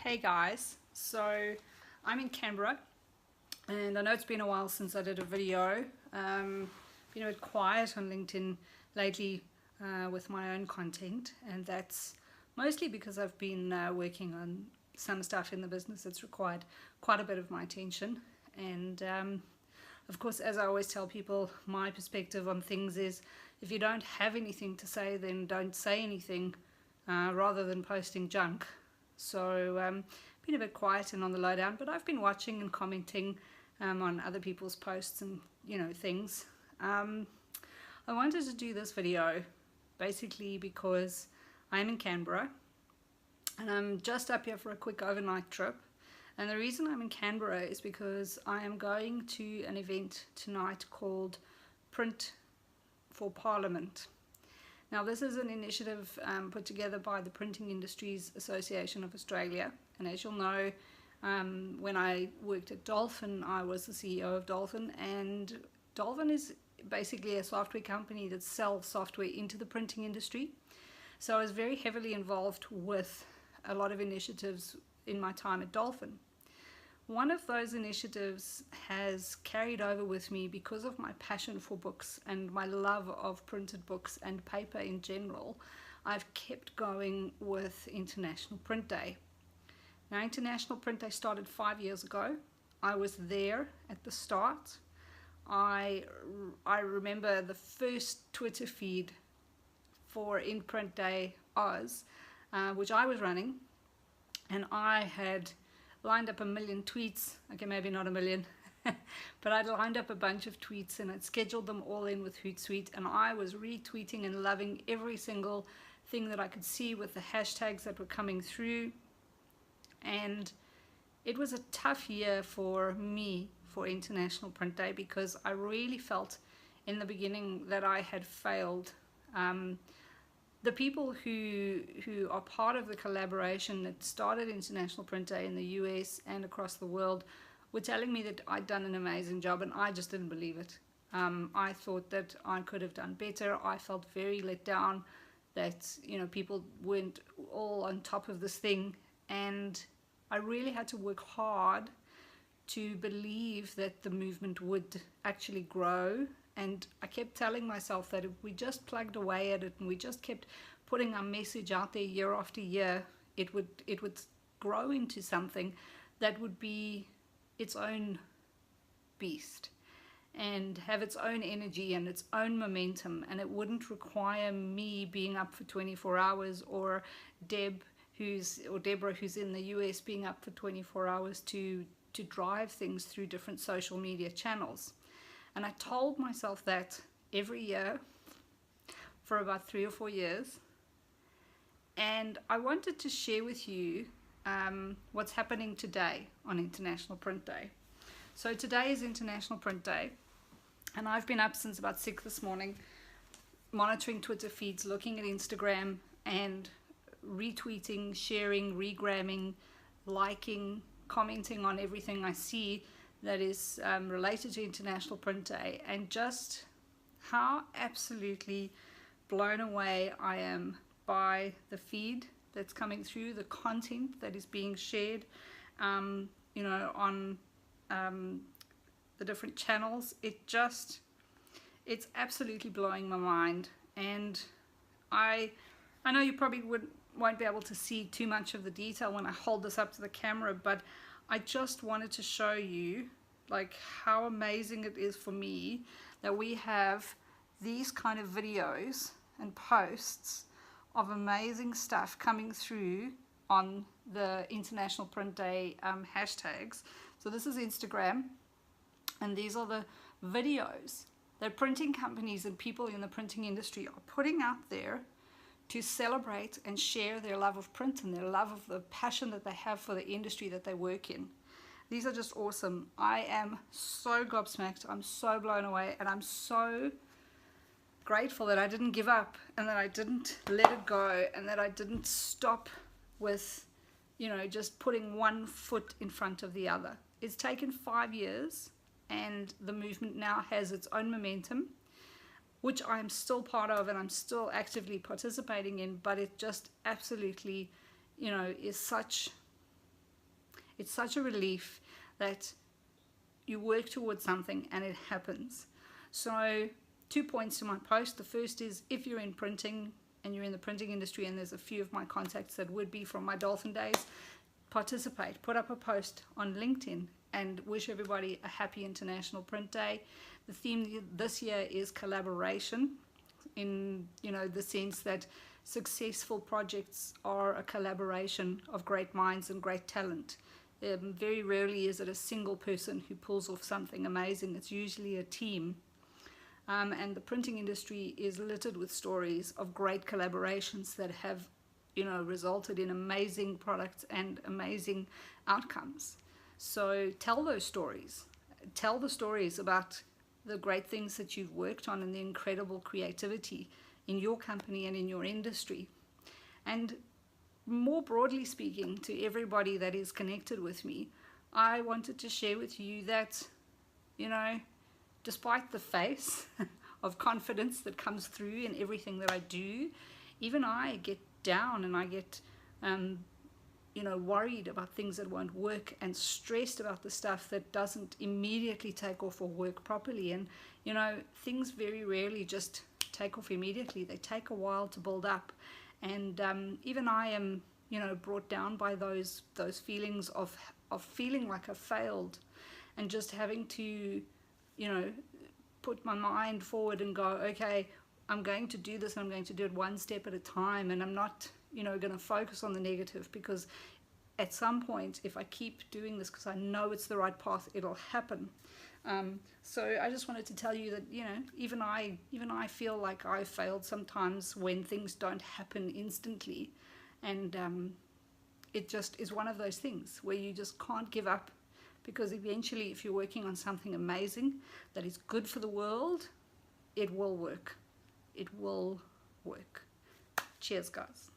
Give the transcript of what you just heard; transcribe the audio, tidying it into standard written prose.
Hey guys, so I'm in Canberra and I know it's been a while since I did a video. Been a bit quiet on LinkedIn lately with my own content, and that's mostly because I've been working on some stuff in the business that's required quite a bit of my attention. And of course, as I always tell people, my perspective on things is if you don't have anything to say, then don't say anything rather than posting junk. So been a bit quiet and on the lowdown, but I've been watching and commenting on other people's posts and things. I wanted to do this video basically because I'm in Canberra and I'm just up here for a quick overnight trip. And the reason I'm in Canberra is because I am going to an event tonight called Print for Parliament. Now, this is an initiative put together by the Printing Industries Association of Australia. And as you'll know, when I worked at Dolphin, I was the CEO of Dolphin. And Dolphin is basically a software company that sells software into the printing industry. So I was very heavily involved with a lot of initiatives in my time at Dolphin. One of those initiatives has carried over with me because of my passion for books and my love of printed books and paper in general. I've kept going with International Print Day. Now, International Print Day started 5 years ago. I was there at the start. I remember the first Twitter feed for In Print Day Oz, which I was running, and I had lined up a million tweets. Okay, maybe not a million, but I'd lined up a bunch of tweets and I'd scheduled them all in with Hootsuite, and I was retweeting and loving every single thing that I could see with the hashtags that were coming through. And it was a tough year for me for International Print Day because I really felt in the beginning that I had failed. The people who are part of the collaboration that started International Print Day in the US and across the world were telling me that I'd done an amazing job, and I just didn't believe it. I thought that I could have done better. I felt very let down that people weren't all on top of this thing, and I really had to work hard to believe that the movement would actually grow. And I kept telling myself that if we just plugged away at it and we just kept putting our message out there year after year, it would grow into something that would be its own beast and have its own energy and its own momentum, and it wouldn't require me being up for 24 hours or Deborah who's in the US being up for 24 hours to drive things through different social media channels. And I told myself that every year for about 3 or 4 years. And I wanted to share with you what's happening today on International Print Day. So today is International Print Day, and I've been up since about 6 this morning, monitoring Twitter feeds, looking at Instagram, and retweeting, sharing, regramming, liking, commenting on everything I see that is related to International Print Day, and just how absolutely blown away I am by the feed that's coming through, the content that is being shared on the different channels. It's absolutely blowing my mind. And I know you probably won't be able to see too much of the detail when I hold this up to the camera, but I just wanted to show you like how amazing it is for me that we have these kind of videos and posts of amazing stuff coming through on the International Print Day hashtags. So this is Instagram, and these are the videos that printing companies and people in the printing industry are putting out there to celebrate and share their love of print and their love of the passion that they have for the industry that they work in. These are just awesome. I am so gobsmacked. I'm so blown away, and I'm so grateful that I didn't give up and that I didn't let it go and that I didn't stop with, just putting one foot in front of the other. It's taken 5 years, and the movement now has its own momentum, which I'm still part of and I'm still actively participating in, but it just absolutely, is such It's such a relief that you work towards something and it happens. So 2 points to my post. The first is, if you're in printing and you're in the printing industry, and there's a few of my contacts that would be from my Dolphin days, participate, put up a post on LinkedIn and wish everybody a happy International Print Day. The theme this year is collaboration, in the sense that successful projects are a collaboration of great minds and great talent. Very rarely is it a single person who pulls off something amazing. It's usually a team. And the printing industry is littered with stories of great collaborations that have resulted in amazing products and amazing outcomes. So tell those stories. Tell the stories about the great things that you've worked on and the incredible creativity in your company and in your industry. And more broadly speaking, to everybody that is connected with me, I wanted to share with you that, despite the face of confidence that comes through in everything that I do, even I get down and I get worried about things that won't work and stressed about the stuff that doesn't immediately take off or work properly. And things very rarely just take off immediately. They take a while to build up, and even I am brought down by those feelings of feeling like I failed, and just having to put my mind forward and go, okay, I'm going to do this, and I'm going to do it one step at a time, and I'm not going to focus on the negative, because at some point, if I keep doing this because I know it's the right path, it'll happen. So I just wanted to tell you that even I feel like I failed sometimes when things don't happen instantly, and it just is one of those things where you just can't give up, because eventually, if you're working on something amazing that is good for the world, it will work. It will work. Cheers, guys.